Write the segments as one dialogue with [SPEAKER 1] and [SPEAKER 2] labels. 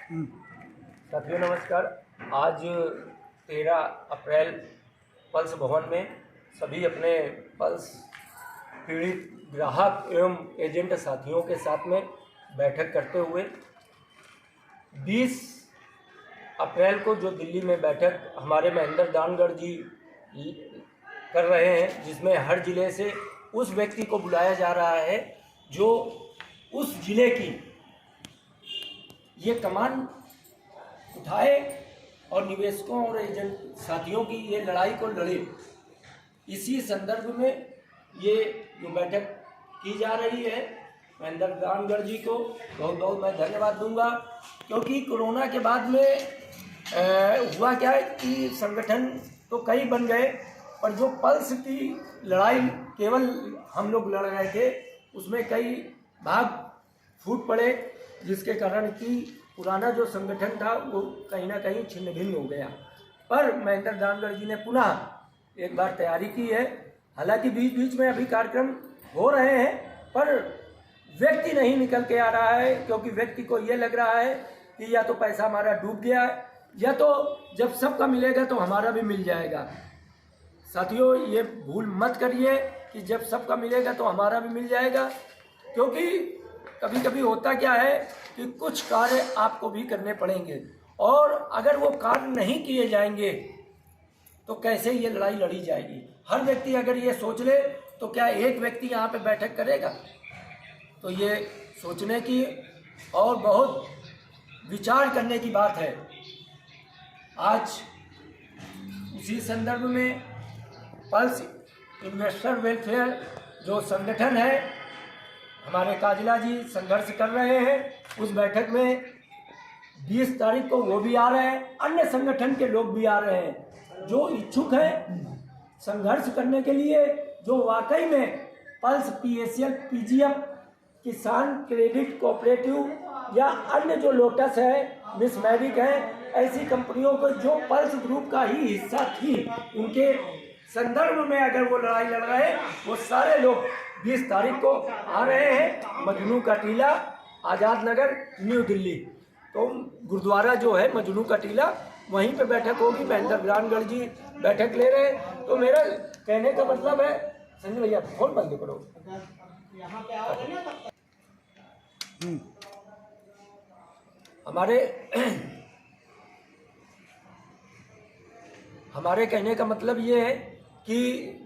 [SPEAKER 1] साथियों नमस्कार। आज 13 अप्रैल पल्स भवन में सभी अपने पल्स पीड़ित ग्राहक एवं एजेंट साथियों के साथ में बैठक करते हुए 20 अप्रैल को जो दिल्ली में बैठक हमारे महेंद्र दानगढ़ जी कर रहे हैं, जिसमें हर ज़िले से उस व्यक्ति को बुलाया जा रहा है जो उस ज़िले की ये कमान उठाए और निवेशकों और एजेंट साथियों की ये लड़ाई को लड़े। इसी संदर्भ में ये जो बैठक की जा रही है, महेंद्र दानगढ़ जी को बहुत बहुत मैं धन्यवाद दूंगा, क्योंकि कोरोना के बाद में हुआ क्या है कि संगठन तो कई बन गए, पर जो पल्स की लड़ाई केवल हम लोग लड़ रहे थे उसमें कई भाग फूट पड़े, जिसके कारण कि पुराना जो संगठन था वो कहीं ना कहीं छिन्न भिन्न हो गया। पर महेंद्र दानगढ़ जी ने पुनः एक बार तैयारी की है। हालांकि बीच बीच में अभी कार्यक्रम हो रहे हैं, पर व्यक्ति नहीं निकल के आ रहा है, क्योंकि व्यक्ति को ये लग रहा है कि या तो पैसा हमारा डूब गया है, या तो जब सबका मिलेगा तो हमारा भी मिल जाएगा। साथियों, ये भूल मत करिए कि जब सबका मिलेगा तो हमारा भी मिल जाएगा, क्योंकि कभी कभी होता क्या है कि कुछ कार्य आपको भी करने पड़ेंगे, और अगर वो कार्य नहीं किए जाएंगे तो कैसे ये लड़ाई लड़ी जाएगी। हर व्यक्ति अगर ये सोच ले तो क्या एक व्यक्ति यहाँ पे बैठक करेगा? तो ये सोचने की और बहुत विचार करने की बात है। आज उसी संदर्भ में पल्स इन्वेस्टर वेलफेयर जो संगठन है, हमारे काजला जी संघर्ष कर रहे हैं। उस बैठक में 20 तारीख को वो भी आ रहे हैं, अन्य संगठन के लोग भी आ रहे हैं जो इच्छुक हैं संघर्ष करने के लिए, जो वाकई में पल्स PACL PGF किसान क्रेडिट कोऑपरेटिव या अन्य जो लोटस है, मिस मैरिक है, ऐसी कंपनियों को जो पल्स ग्रुप का ही हिस्सा थी, उनके संदर्भ में अगर वो लड़ाई लड़ रहे हैं, वो सारे लोग 20 तारीख को आ रहे हैं। मजनू का टीला, आज़ाद नगर, न्यू दिल्ली। तो गुरुद्वारा जो है मजनू का टीला, वहीं पे बैठक होगी। महेंद्र दानगढ़ जी बैठक ले रहे हैं। तो मेरा कहने का मतलब है, संजय भैया फोन बंद करो। हमारे कहने का मतलब ये है कि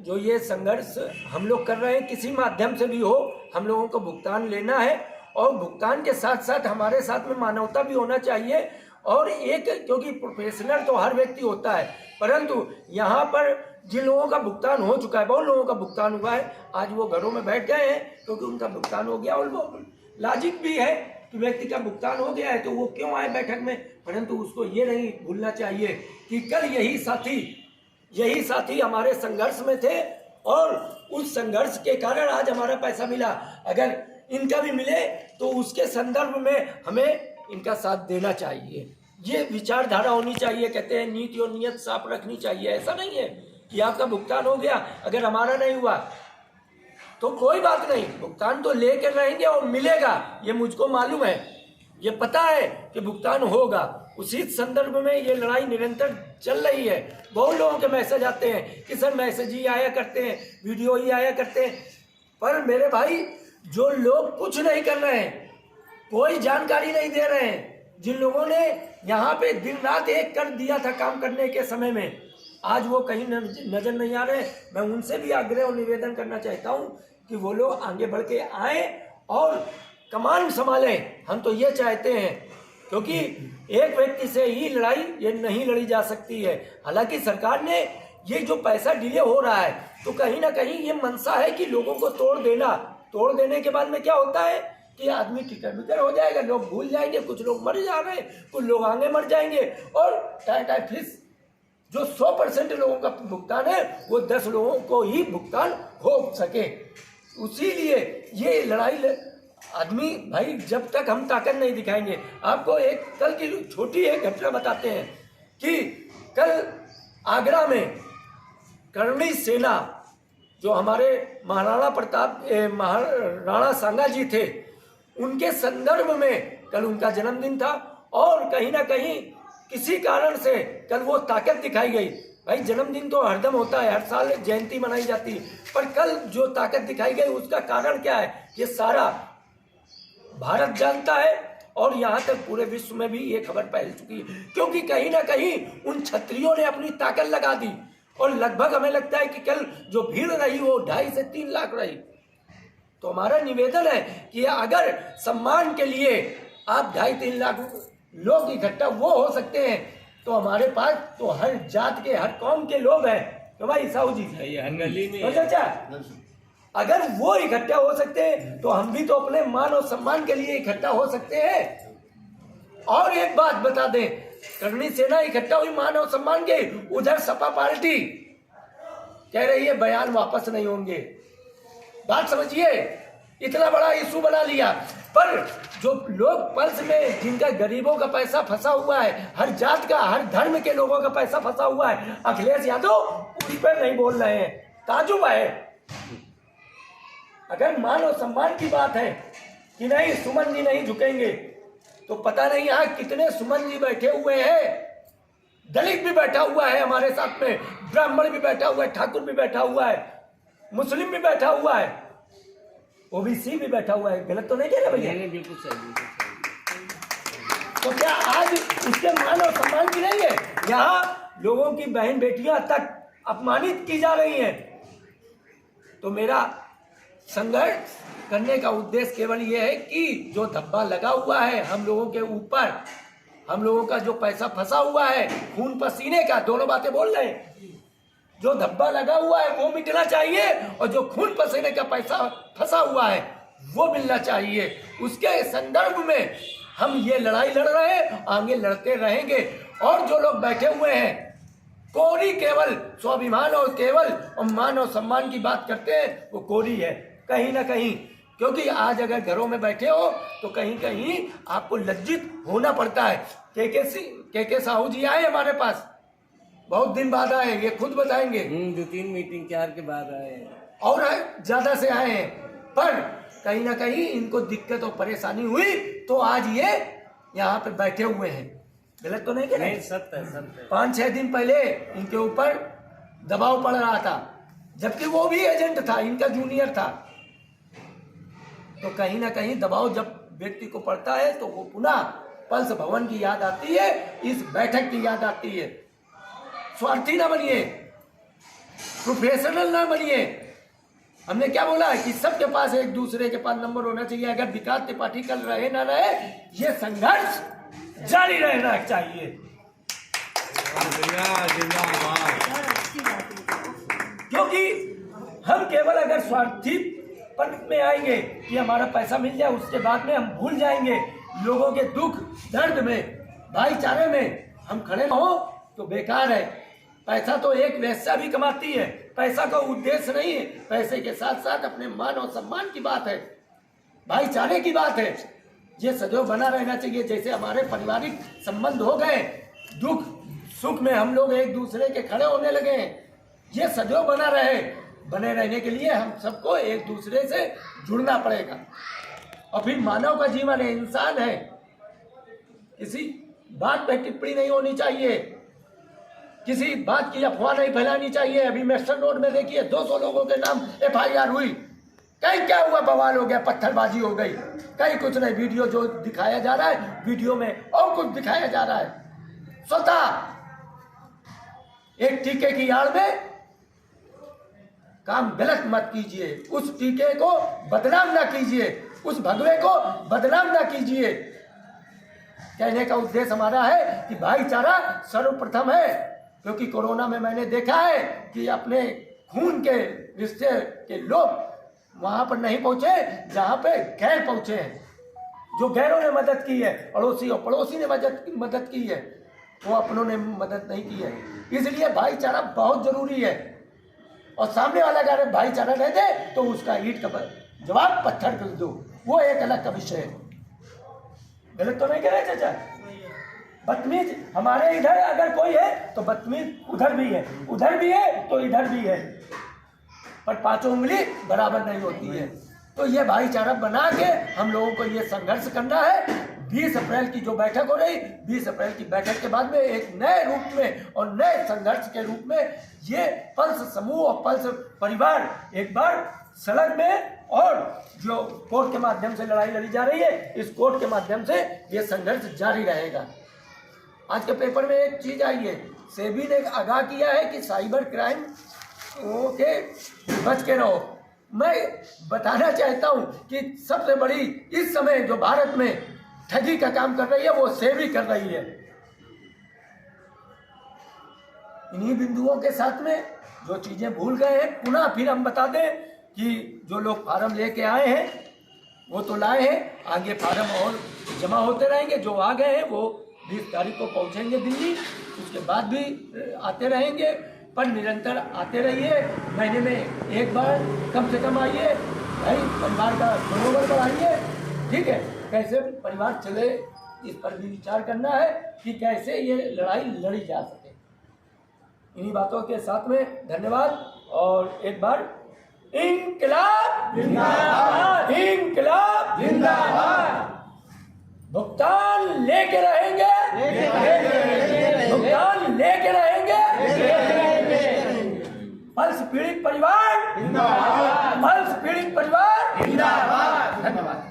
[SPEAKER 1] जो ये संघर्ष हम लोग कर रहे हैं, किसी माध्यम से भी हो, हम लोगों को भुगतान लेना है, और भुगतान के साथ साथ हमारे साथ में मानवता भी होना चाहिए। और एक, क्योंकि प्रोफेशनल तो हर व्यक्ति होता है, परंतु यहाँ पर जिन लोगों का भुगतान हो चुका है, बहुत लोगों का भुगतान हुआ है, आज वो घरों में बैठ गए हैं क्योंकि उनका भुगतान हो गया। और वो लॉजिक भी है कि व्यक्ति का भुगतान हो गया है तो वो क्यों आए बैठक में। परंतु उसको ये नहीं भूलना चाहिए कि कल यही साथी हमारे संघर्ष में थे, और उस संघर्ष के कारण आज हमारा पैसा मिला। अगर इनका भी मिले तो उसके संदर्भ में हमें इनका साथ देना चाहिए। ये विचारधारा होनी चाहिए। कहते हैं नीति और नियत साफ रखनी चाहिए। ऐसा नहीं है कि आपका भुगतान हो गया, अगर हमारा नहीं हुआ तो कोई बात नहीं, भुगतान तो लेकर रहेंगे और मिलेगा, ये मुझको मालूम है, ये पता है कि भुगतान होगा। उसी संदर्भ में ये लड़ाई निरंतर चल रही है। बहुत लोगों के मैसेज आते हैं कि सर मैसेज ही आया करते हैं, वीडियो ही आया करते हैं, पर मेरे भाई जो लोग कुछ नहीं कर रहे हैं, कोई जानकारी नहीं दे रहे हैं, जिन लोगों ने यहाँ पे दिन रात एक कर दिया था काम करने के समय में, आज वो कहीं नजर नहीं आ रहे। मैं उनसे भी आग्रह और निवेदन करना चाहता हूँ कि वो लोग आगे बढ़ के आए और कमान संभालें। हम तो ये चाहते हैं, क्योंकि एक व्यक्ति से ही लड़ाई ये नहीं लड़ी जा सकती है। हालांकि सरकार ने ये जो पैसा डिले हो रहा है, तो कहीं ना कहीं ये मंशा है कि लोगों को तोड़ देने के बाद में क्या होता है कि आदमी टिकर हो जाएगा, लोग भूल जाएंगे, कुछ लोग मर जा रहे हैं, कुछ लोग आगे मर जाएंगे, और टाइम फिक्स जो 100% लोगों का भुगतान है वो 10 लोगों को ही भुगतान हो सके। उसीलिए ये लड़ाई आदमी भाई, जब तक हम ताकत नहीं दिखाएंगे। आपको एक कल की छोटी एक घटना बताते हैं कि कल आगरा में करणी सेना, जो हमारे महाराणा सांगा जी थे, उनके संदर्भ में कल उनका जन्मदिन था, और कहीं ना कहीं किसी कारण से कल वो ताकत दिखाई गई। भाई जन्मदिन तो हरदम होता है, हर साल जयंती मनाई जाती है, पर कल जो ताकत दिखाई गई उसका कारण क्या है, ये सारा भारत जानता है और यहाँ तक पूरे विश्व में भी ये खबर फैल चुकी है। क्योंकि कहीं ना कहीं उन क्षत्रियों ने अपनी ताकत लगा दी और लगभग हमें लगता है कि कल जो भीड़ रही वो 2.5 से 3 लाख रही। तो हमारा निवेदन है कि अगर सम्मान के लिए आप 2.5-3 लाख लोग इकट्ठा वो हो सकते हैं, तो हमारे पास तो हर जात के, हर कौम के लोग हैं। तो भाई साहू जी
[SPEAKER 2] हर गली में
[SPEAKER 1] अगर वो इकट्ठा हो सकते हैं तो हम भी तो अपने मान और सम्मान के लिए इकट्ठा हो सकते हैं। और एक बात बता दें, करणी सेना इकट्ठा हुई मान और सम्मान के, उधर सपा पार्टी कह रही है बयान वापस नहीं होंगे। बात समझिए, इतना बड़ा इशू बना लिया। पर जो लोग पल्स में, जिनका गरीबों का पैसा फंसा हुआ है, हर जात का, हर धर्म के लोगों का पैसा फंसा हुआ है, अखिलेश यादव उस पर नहीं बोल रहे हैं। ताजुब है। अगर मान और सम्मान की बात है कि नहीं सुमन जी नहीं झुकेंगे, तो पता नहीं यहाँ कितने सुमन जी बैठे हुए हैं। दलित भी बैठा हुआ है हमारे साथ में, ब्राह्मण भी बैठा हुआ है, ठाकुर भी बैठा हुआ है, मुस्लिम भी बैठा हुआ है, ओबीसी भी बैठा हुआ है। गलत तो नहीं कह रहे भैया?
[SPEAKER 2] बिल्कुल सही।
[SPEAKER 1] तो क्या आज उसके मान और सम्मान की नहीं है? यहाँ लोगों की बहन बेटियां तक अपमानित की जा रही हैं। तो मेरा संघर्ष करने का उद्देश्य केवल ये है कि जो धब्बा लगा हुआ है हम लोगों के ऊपर, हम लोगों का जो पैसा फंसा हुआ है, खून पसीने का, दोनों बातें बोल रहे हैं, जो धब्बा लगा हुआ है वो मिटना चाहिए और जो खून पसीने का पैसा फंसा हुआ है वो मिलना चाहिए। उसके संदर्भ में हम ये लड़ाई लड़ रहे हैं, आगे लड़ते रहेंगे। और जो लोग बैठे हुए हैं कोरी केवल स्वाभिमान और केवल मान और सम्मान की बात करते हैं, वो कोरी है कहीं ना कहीं। क्योंकि आज अगर घरों में बैठे हो तो कहीं कहीं आपको लज्जित होना पड़ता है। के साहू जी आए हमारे पास, बहुत दिन बाद आए, ये खुद बताएंगे।
[SPEAKER 2] 2-3 मीटिंग 4 के बाद आए
[SPEAKER 1] और ज्यादा से आए हैं, पर कहीं ना कहीं इनको दिक्कत और परेशानी हुई तो आज ये यहाँ पे बैठे हुए हैं। गलत तो नहीं कह रहे?
[SPEAKER 2] सत्य है।
[SPEAKER 1] 5-6 दिन पहले इनके ऊपर दबाव पड़ रहा था, जबकि वो भी एजेंट था, इनका जूनियर था। तो कहीं ना कहीं दबाव जब व्यक्ति को पड़ता है तो वो पुनः पल्स भवन की याद आती है, इस बैठक की याद आती है। स्वार्थी ना बनिए, प्रोफेशनल ना बनिए। हमने क्या बोला है कि सबके पास एक दूसरे के पास नंबर होना चाहिए। अगर विकास त्रिपाठी कल रहे ना रहे, ये संघर्ष जारी रहना चाहिए। क्योंकि हम केवल अगर स्वार्थी पन में आएंगे कि हमारा पैसा मिल जाए, उसके बाद में हम भूल जाएंगे लोगों के दुख दर्द में, भाईचारे में हम खड़े हो तो बेकार है। पैसा तो एक वैसा भी कमाती है, पैसा का उद्देश्य नहीं है। पैसे के साथ साथ अपने मान और सम्मान की बात है, भाईचारे की बात है। ये सदैव बना रहना चाहिए। जैसे हमारे पारिवारिक संबंध हो गए, दुख सुख में हम लोग एक दूसरे के खड़े होने लगे हैं, ये सदैव बना रहे। बने रहने के लिए हम सबको एक दूसरे से जुड़ना पड़ेगा। और फिर मानव का जीवन है, इंसान है, किसी बात पे टिप्पणी नहीं होनी चाहिए, किसी बात की अफवाह नहीं फैलानी चाहिए। अभी मेस्टर रोड में देखिए 200 लोगों के नाम FIR हुई, कहीं क्या हुआ, बवाल हो गया, पत्थरबाजी हो गई, कहीं कुछ नहीं। वीडियो जो दिखाया जा रहा है, वीडियो में और कुछ दिखाया जा रहा है। स्वतः एक टीके की आड़ में काम गलत मत कीजिए, उस टीके को बदनाम ना कीजिए, उस भगवे को बदनाम ना कीजिए। कहने का उद्देश्य हमारा है कि भाईचारा सर्वप्रथम है। क्योंकि कोरोना में मैंने देखा है कि अपने खून के रिश्ते के लोग वहां पर नहीं पहुंचे जहां पे गैर पहुंचे हैं। जो गैरों ने मदद की है, अड़ोसी और पड़ोसी ने मदद की है, वो अपनों ने मदद नहीं की है। इसलिए भाईचारा बहुत जरूरी है। और सामने वाला अगर भाईचारा रह दे तो उसका ईंट का जवाब पत्थर कर दो, वो एक अलग का विषय है। गलत तो नहीं कह रहे चाचा? बदतमीज हमारे इधर अगर कोई है तो बदतमीज उधर भी है, उधर भी है तो इधर भी है, पर पांचों उंगली बराबर नहीं होती है। तो ये भाईचारा बना के हम लोगों को ये संघर्ष करना है।
[SPEAKER 3] 20 अप्रैल की जो बैठक हो रही, 20 अप्रैल की बैठक के बाद में एक नए रूप में और नए संघर्ष के रूप में ये पल्स समूह और पल्स परिवार एक बार सड़क में और जो कोर्ट के माध्यम से लड़ाई लड़ी जा रही है, इस कोर्ट के माध्यम से ये संघर्ष जारी रहेगा। आज के पेपर में एक चीज आई है, सेबी ने आगाह किया है कि साइबर क्राइम के बच के रहो। मैं बताना चाहता हूं कि सबसे बड़ी इस समय जो भारत में ठगी का काम कर रही है वो सेबी कर रही है। इन्हीं बिंदुओं के साथ में जो चीजें भूल गए हैं, पुनः फिर हम बता दें कि जो लोग फार्म लेके आए हैं वो तो लाए हैं, आगे फार्म और जमा होते रहेंगे। जो आ गए हैं वो 20 तारीख को पहुंचेंगे दिल्ली, उसके बाद भी आते रहेंगे, पर निरंतर आते रहिए। महीने में एक बार कम से कम आइए, भाई परिवार का मनोबल बढ़ाइए, ठीक है। कैसे परिवार चले इस पर भी विचार करना है कि कैसे ये लड़ाई लड़ी जा सके। इन्हीं बातों के साथ में धन्यवाद और एक बार इंकलाब जिंदाबाद, इंकलाब जिंदाबाद। भुगतान लेके रहेंगे, भुगतान लेके रहेंगे। पल्स पीड़ित परिवार जिंदाबाद, पल्स पीड़ित परिवार जिंदाबाद। धन्यवाद।